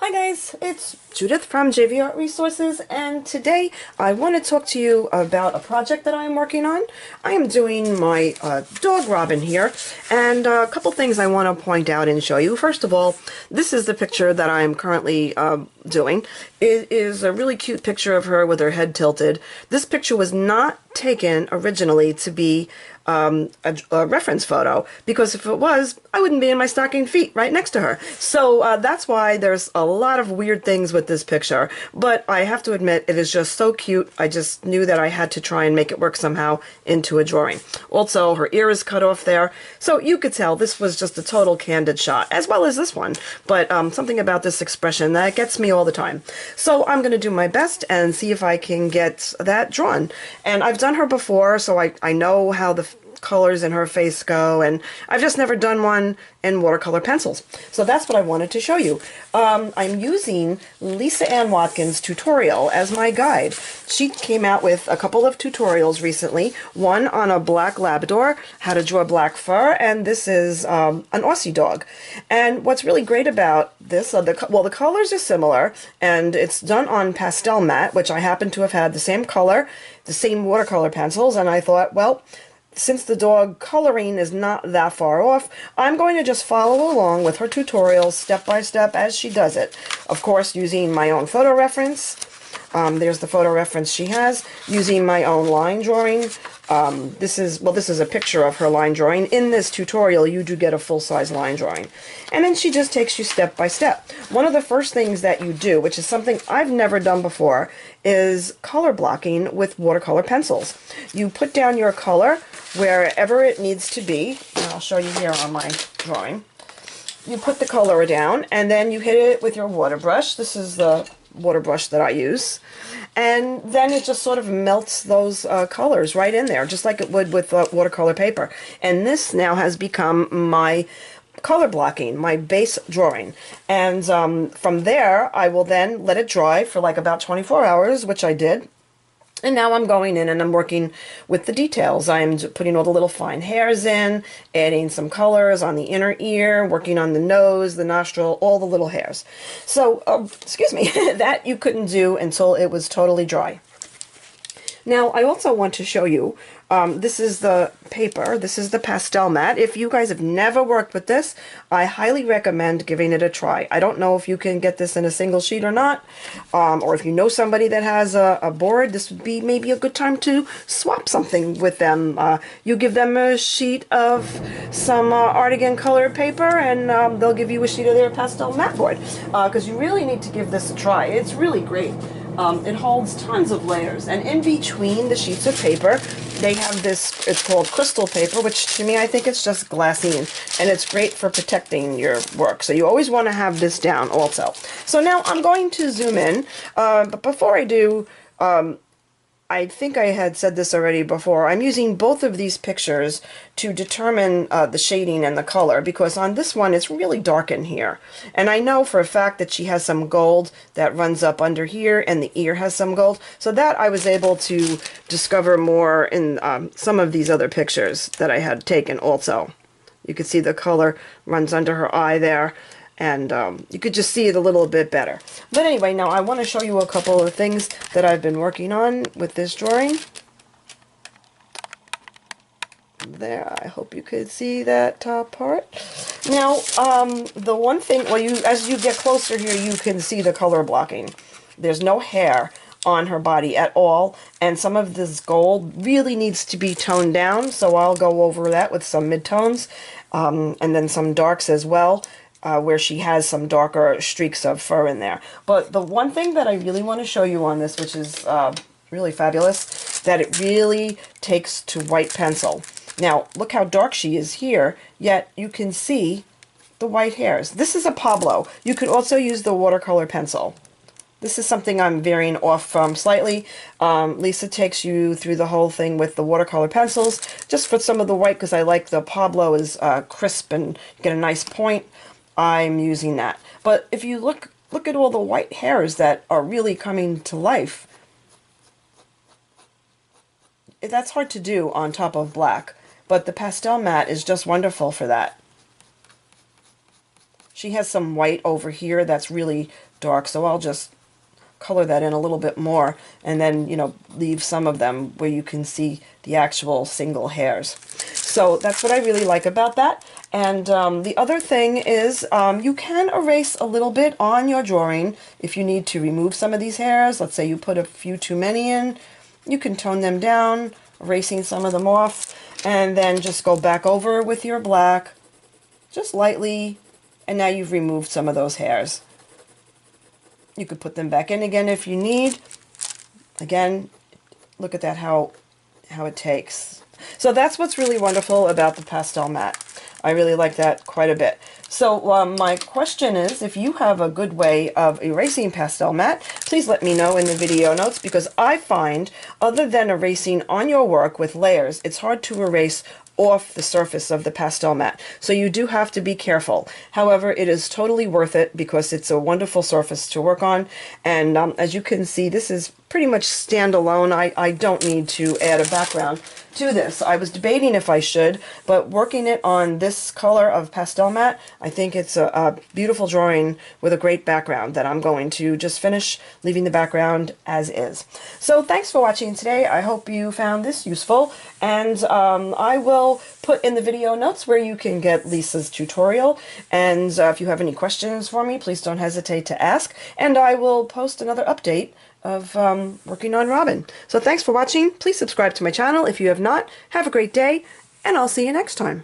Hi guys, it's Judith from JVArt Resources, and today I want to talk to you about a project that I'm working on. I am doing my dog Robyn here, and a couple things I want to point out and show you. First of all, this is the picture that I'm currently doing. It is a really cute picture of her with her head tilted. This picture was not taken originally to be a reference photo, because if it was, I wouldn't be in my stocking feet right next to her. So that's why there's a lot of weird things with this picture, but I have to admit it is just so cute. I just knew that I had to try and make it work somehow into a drawing. Also, her ear is cut off there, so you could tell this was just a total candid shot, as well as this one, but something about this expression that gets me all the time. So I'm going to do my best and see if I can get that drawn. And I've done her before, so I know how the colors in her face go, and I've just never done one in watercolor pencils. So that's what I wanted to show you. I'm using Lisa Ann Watkins' tutorial as my guide. She came out with a couple of tutorials recently, one on a black Labrador, how to draw black fur, and this is an Aussie dog. And what's really great about this, the colors are similar, and it's done on pastel matte, which I happen to have had the same color, the same watercolor pencils, and I thought, well, since the dog coloring is not that far off, I'm going to just follow along with her tutorials step by step as she does it. Of course, using my own photo reference. There's the photo reference she has. Using my own line drawing. This is a picture of her line drawing. In this tutorial, you do get a full-size line drawing. And then she just takes you step by step. One of the first things that you do, which is something I've never done before, is color blocking with watercolor pencils. You put down your color wherever it needs to be, and I'll show you here on my drawing. You put the color down, and then you hit it with your water brush. This is the water brush that I use, and then it just sort of melts those colors right in there, just like it would with watercolor paper. And this now has become my color blocking, my base drawing. And from there, I will then let it dry for like about 24 hours, which I did. And now I'm going in and I'm working with the details. I'm putting all the little fine hairs in, adding some colors on the inner ear, working on the nose, the nostril, all the little hairs. So, excuse me, that you couldn't do until it was totally dry. Now, I also want to show you, this is the paper, this is the pastel mat. If you guys have never worked with this, I highly recommend giving it a try. I don't know if you can get this in a single sheet or not, or if you know somebody that has a board, this would be maybe a good time to swap something with them. You give them a sheet of some Artigan colored paper, and they'll give you a sheet of their pastel mat board, because you really need to give this a try. It's really great. It holds tons of layers, and in between the sheets of paper they have this, it's called crystal paper, which to me I think it's just glassine, and it's great for protecting your work. So you always want to have this down also. So now I'm going to zoom in, but before I do, I think I had said this already before, I'm using both of these pictures to determine the shading and the color, because on this one it's really dark in here. And I know for a fact that she has some gold that runs up under here, and the ear has some gold. So that I was able to discover more in some of these other pictures that I had taken also. You can see the color runs under her eye there, and you could just see it a little bit better. But anyway, now I want to show you a couple of things that I've been working on with this drawing. There, I hope you could see that top part. Now, the one thing, well, as you get closer here, you can see the color blocking. There's no hair on her body at all, and some of this gold really needs to be toned down, so I'll go over that with some midtones, and then some darks as well. Where she has some darker streaks of fur in there. But the one thing that I really want to show you on this, which is really fabulous, that it really takes to white pencil. Now, look how dark she is here, yet you can see the white hairs. This is a Pablo. You could also use the watercolor pencil. This is something I'm veering off from slightly. Lisa takes you through the whole thing with the watercolor pencils, just for some of the white, because I like the Pablo is crisp and you get a nice point. I'm using that. But if you look at all the white hairs that are really coming to life, that's hard to do on top of black, but the pastel mat is just wonderful for that. She has some white over here that's really dark, so I'll just color that in a little bit more, and then, you know, leave some of them where you can see the actual single hairs. So that's what I really like about that. And the other thing is you can erase a little bit on your drawing if you need to remove some of these hairs. Let's say you put a few too many in, you can tone them down, erasing some of them off, and then just go back over with your black, just lightly, and now you've removed some of those hairs. You could put them back in again if you need. Again, look at that, how it takes. So that's what's really wonderful about the pastel mat. I really like that quite a bit. So my question is, if you have a good way of erasing pastel mat, please let me know in the video notes, because I find, other than erasing on your work with layers, it's hard to erase off the surface of the pastel mat. So you do have to be careful. However, it is totally worth it because it's a wonderful surface to work on. And as you can see, this is pretty much standalone. I don't need to add a background to this. I was debating if I should, but working it on this color of pastel mat, I think it's a beautiful drawing with a great background that I'm going to just finish leaving the background as is. So thanks for watching today. I hope you found this useful, and I will put in the video notes where you can get Lisa's tutorial, and if you have any questions for me, please don't hesitate to ask, and I will post another update of working on Robyn. So thanks for watching. Please subscribe to my channel if you have not. Have a great day, and I'll see you next time.